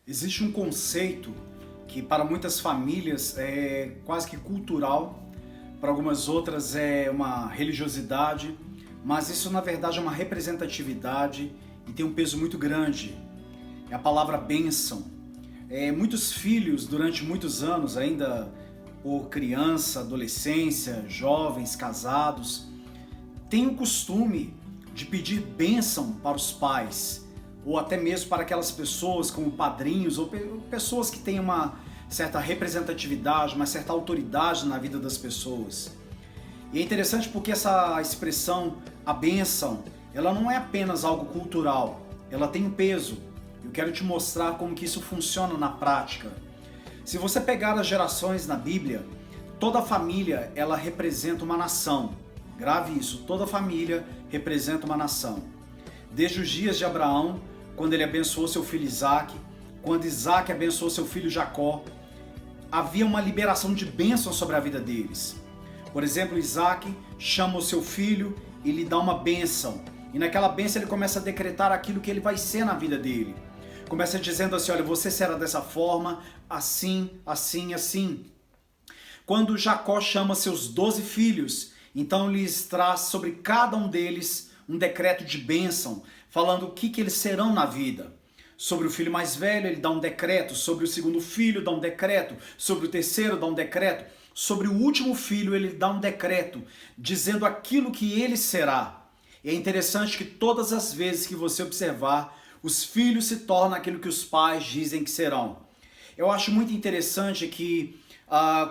Existe um conceito que para muitas famílias é quase que cultural, para algumas outras é uma religiosidade, mas isso na verdade é uma representatividade e tem um peso muito grande. É a palavra bênção. Muitos filhos durante muitos anos, ainda por criança, adolescência, jovens, casados, têm o costume de pedir bênção para os pais, ou até mesmo para aquelas pessoas como padrinhos, ou pessoas que têm uma certa representatividade, uma certa autoridade na vida das pessoas. E é interessante porque essa expressão, a bênção, ela não é apenas algo cultural, ela tem um peso. Eu quero te mostrar como que isso funciona na prática. Se você pegar as gerações na Bíblia, toda família ela representa uma nação. Grave isso, toda família representa uma nação. Desde os dias de Abraão, quando ele abençoou seu filho Isaac, quando Isaac abençoou seu filho Jacó, havia uma liberação de bênção sobre a vida deles. Por exemplo, Isaac chama o seu filho e lhe dá uma bênção. E naquela bênção ele começa a decretar aquilo que ele vai ser na vida dele. Começa dizendo assim, olha, você será dessa forma, assim, assim, assim. Quando Jacó chama seus 12 filhos, então lhes traz sobre cada um deles um decreto de bênção, falando o que eles serão na vida. Sobre o filho mais velho ele dá um decreto, sobre o segundo filho dá um decreto, sobre o terceiro dá um decreto, sobre o último filho ele dá um decreto, dizendo aquilo que ele será. E é interessante que todas as vezes que você observar, os filhos se tornam aquilo que os pais dizem que serão. Eu acho muito interessante que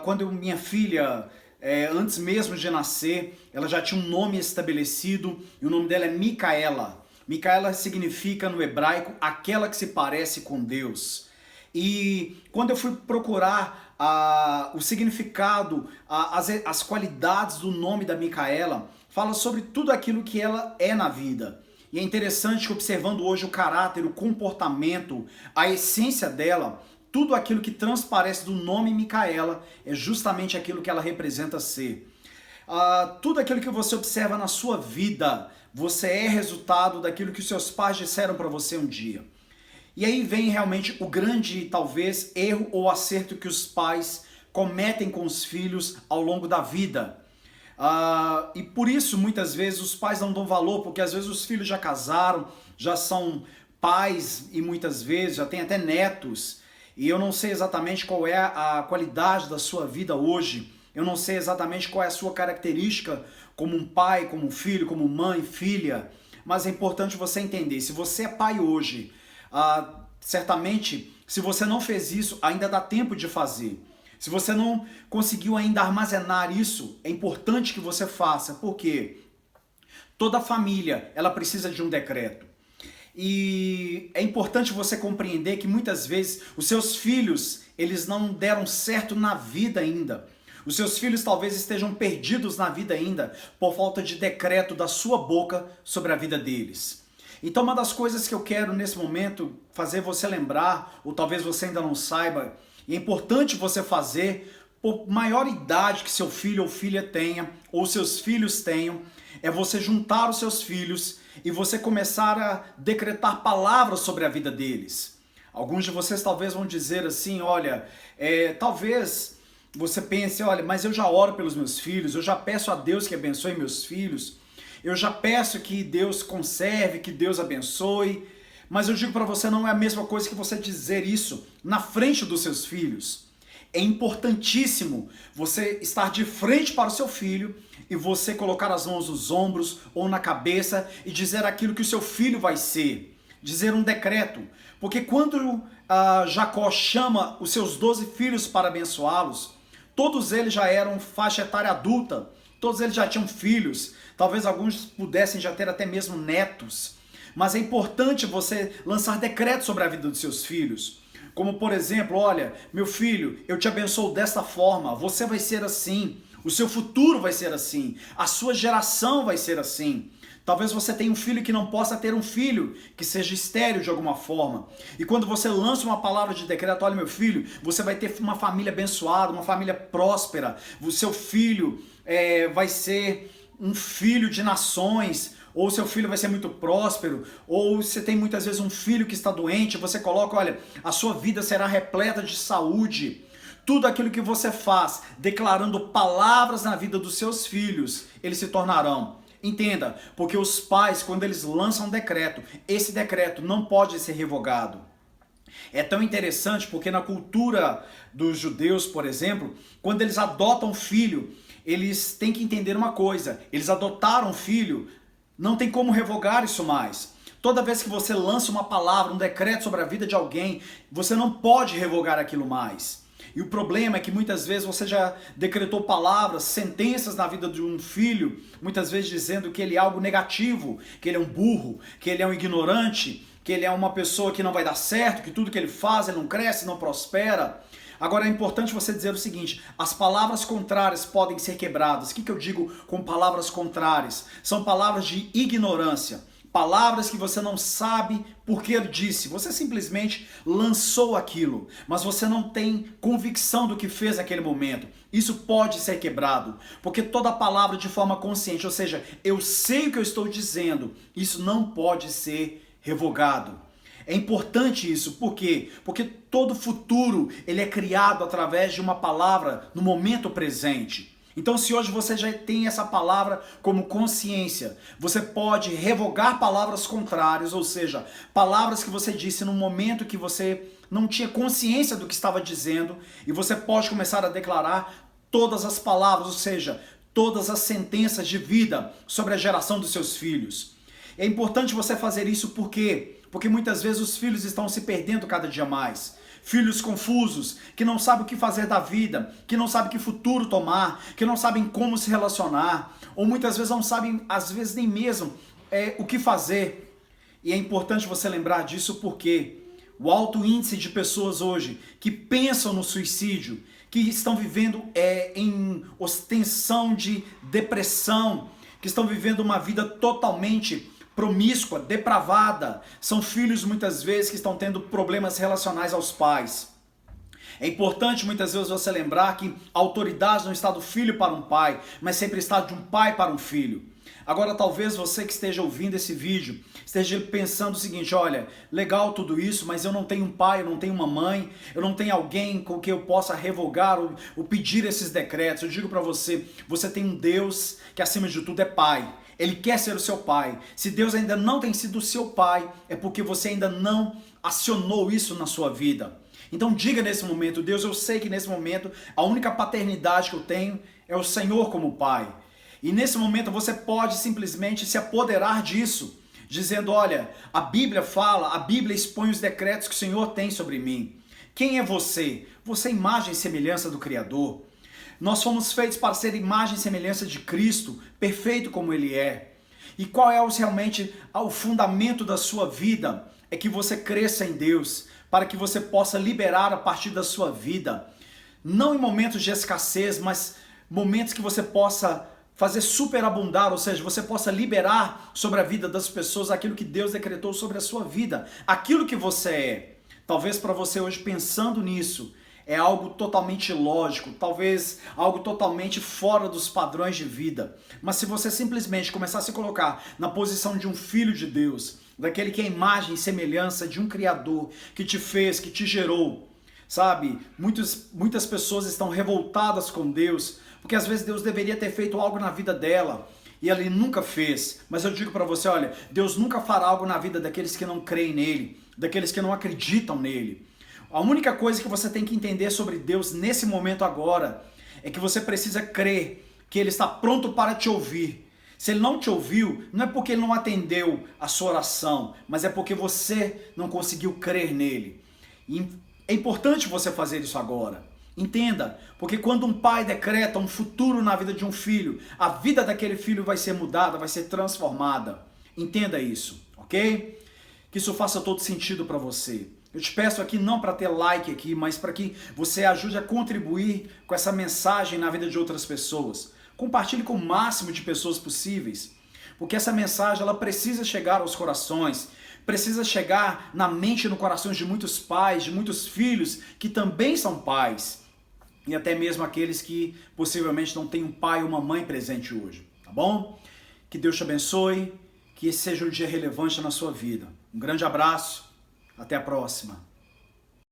quando minha filha, antes mesmo de nascer, ela já tinha um nome estabelecido e o nome dela é Micaela. Micaela significa no hebraico aquela que se parece com Deus. E quando eu fui procurar o significado, as qualidades do nome da Micaela, fala sobre tudo aquilo que ela é na vida. E é interessante que observando hoje o caráter, o comportamento, a essência dela, tudo aquilo que transparece do nome Micaela é justamente aquilo que ela representa ser. Tudo aquilo que você observa na sua vida, você é resultado daquilo que os seus pais disseram para você um dia. E aí vem realmente o grande, talvez, erro ou acerto que os pais cometem com os filhos ao longo da vida. E por isso, muitas vezes, os pais não dão valor, porque às vezes os filhos já casaram, já são pais e muitas vezes já têm até netos. E eu não sei exatamente qual é a qualidade da sua vida hoje. Eu não sei exatamente qual é a sua característica como um pai, como um filho, como mãe, filha. Mas é importante você entender, se você é pai hoje, certamente, se você não fez isso, ainda dá tempo de fazer. Se você não conseguiu ainda armazenar isso, é importante que você faça, porque toda família ela precisa de um decreto. E é importante você compreender que muitas vezes os seus filhos, eles não deram certo na vida ainda. Os seus filhos talvez estejam perdidos na vida ainda por falta de decreto da sua boca sobre a vida deles. Então uma das coisas que eu quero nesse momento fazer você lembrar, ou talvez você ainda não saiba, e é importante você fazer, por maior idade que seu filho ou filha tenha, ou seus filhos tenham, é você juntar os seus filhos e você começar a decretar palavras sobre a vida deles. Alguns de vocês talvez vão dizer assim, olha, talvez você pense, olha, mas eu já oro pelos meus filhos, eu já peço a Deus que abençoe meus filhos, eu já peço que Deus conserve, que Deus abençoe. Mas eu digo para você, não é a mesma coisa que você dizer isso na frente dos seus filhos. É importantíssimo você estar de frente para o seu filho e você colocar as mãos nos ombros ou na cabeça e dizer aquilo que o seu filho vai ser. Dizer um decreto. Porque quando Jacó chama os seus 12 filhos para abençoá-los, todos eles já eram faixa etária adulta, todos eles já tinham filhos, talvez alguns pudessem já ter até mesmo netos. Mas é importante você lançar decretos sobre a vida dos seus filhos. Como, por exemplo, olha, meu filho, eu te abençoo desta forma, você vai ser assim, o seu futuro vai ser assim, a sua geração vai ser assim. Talvez você tenha um filho que não possa ter um filho que seja estéril de alguma forma. E quando você lança uma palavra de decreto, olha meu filho, você vai ter uma família abençoada, uma família próspera, o seu filho vai ser um filho de nações, ou seu filho vai ser muito próspero, ou você tem muitas vezes um filho que está doente, você coloca, olha, a sua vida será repleta de saúde. Tudo aquilo que você faz, declarando palavras na vida dos seus filhos, eles se tornarão. Entenda, porque os pais, quando eles lançam um decreto, esse decreto não pode ser revogado. É tão interessante porque na cultura dos judeus, por exemplo, quando eles adotam um filho, eles têm que entender uma coisa: eles adotaram um filho, não tem como revogar isso mais. Toda vez que você lança uma palavra, um decreto sobre a vida de alguém, você não pode revogar aquilo mais. E o problema é que muitas vezes você já decretou palavras, sentenças na vida de um filho, muitas vezes dizendo que ele é algo negativo, que ele é um burro, que ele é um ignorante, que ele é uma pessoa que não vai dar certo, que tudo que ele faz, ele não cresce, não prospera. Agora é importante você dizer o seguinte: as palavras contrárias podem ser quebradas. O que eu digo com palavras contrárias? São palavras de ignorância. Palavras que você não sabe por que ele disse. Você simplesmente lançou aquilo, mas você não tem convicção do que fez naquele momento. Isso pode ser quebrado, porque toda palavra de forma consciente, ou seja, eu sei o que eu estou dizendo, isso não pode ser revogado. É importante isso, por quê? Porque todo futuro ele é criado através de uma palavra no momento presente. Então, se hoje você já tem essa palavra como consciência, você pode revogar palavras contrárias, ou seja, palavras que você disse no momento que você não tinha consciência do que estava dizendo, e você pode começar a declarar todas as palavras, ou seja, todas as sentenças de vida sobre a geração dos seus filhos. É importante você fazer isso por quê? Porque muitas vezes os filhos estão se perdendo cada dia mais. Filhos confusos, que não sabem o que fazer da vida, que não sabem que futuro tomar, que não sabem como se relacionar, ou muitas vezes não sabem, às vezes nem mesmo, o que fazer. E é importante você lembrar disso porque o alto índice de pessoas hoje que pensam no suicídio, que estão vivendo em ostensão de depressão, que estão vivendo uma vida totalmente promíscua, depravada, são filhos muitas vezes que estão tendo problemas relacionais aos pais. É importante muitas vezes você lembrar que a autoridade não está do filho para um pai, mas sempre está de um pai para um filho. Agora talvez você que esteja ouvindo esse vídeo, esteja pensando o seguinte: olha, legal tudo isso, mas eu não tenho um pai, eu não tenho uma mãe, eu não tenho alguém com quem eu possa revogar ou pedir esses decretos. Eu digo para você, você tem um Deus que acima de tudo é pai. Ele quer ser o seu pai. Se Deus ainda não tem sido o seu pai, é porque você ainda não acionou isso na sua vida. Então diga nesse momento: Deus, eu sei que nesse momento a única paternidade que eu tenho é o Senhor como pai. E nesse momento você pode simplesmente se apoderar disso, dizendo: olha, a Bíblia fala, a Bíblia expõe os decretos que o Senhor tem sobre mim. Quem é você? Você é imagem e semelhança do Criador. Nós fomos feitos para ser imagem e semelhança de Cristo, perfeito como Ele é. E qual é realmente o fundamento da sua vida? É que você cresça em Deus, para que você possa liberar a partir da sua vida, não em momentos de escassez, mas momentos que você possa fazer superabundar, ou seja, você possa liberar sobre a vida das pessoas aquilo que Deus decretou sobre a sua vida, aquilo que você é. Talvez para você hoje, pensando nisso, é algo totalmente lógico, talvez algo totalmente fora dos padrões de vida. Mas se você simplesmente começar a se colocar na posição de um filho de Deus, daquele que é a imagem e semelhança de um Criador que te fez, que te gerou, sabe? Muitas pessoas estão revoltadas com Deus, porque às vezes Deus deveria ter feito algo na vida dela e ele nunca fez. Mas eu digo para você, olha, Deus nunca fará algo na vida daqueles que não creem nele, daqueles que não acreditam nele. A única coisa que você tem que entender sobre Deus nesse momento agora é que você precisa crer que Ele está pronto para te ouvir. Se Ele não te ouviu, não é porque Ele não atendeu a sua oração, mas é porque você não conseguiu crer nele. E é importante você fazer isso agora. Entenda, porque quando um pai decreta um futuro na vida de um filho, a vida daquele filho vai ser mudada, vai ser transformada. Entenda isso, ok? Que isso faça todo sentido para você. Eu te peço aqui não para ter like aqui, mas para que você ajude a contribuir com essa mensagem na vida de outras pessoas. Compartilhe com o máximo de pessoas possíveis, porque essa mensagem ela precisa chegar aos corações, precisa chegar na mente e no coração de muitos pais, de muitos filhos que também são pais, e até mesmo aqueles que possivelmente não têm um pai ou uma mãe presente hoje, tá bom? Que Deus te abençoe, que esse seja um dia relevante na sua vida. Um grande abraço, até a próxima.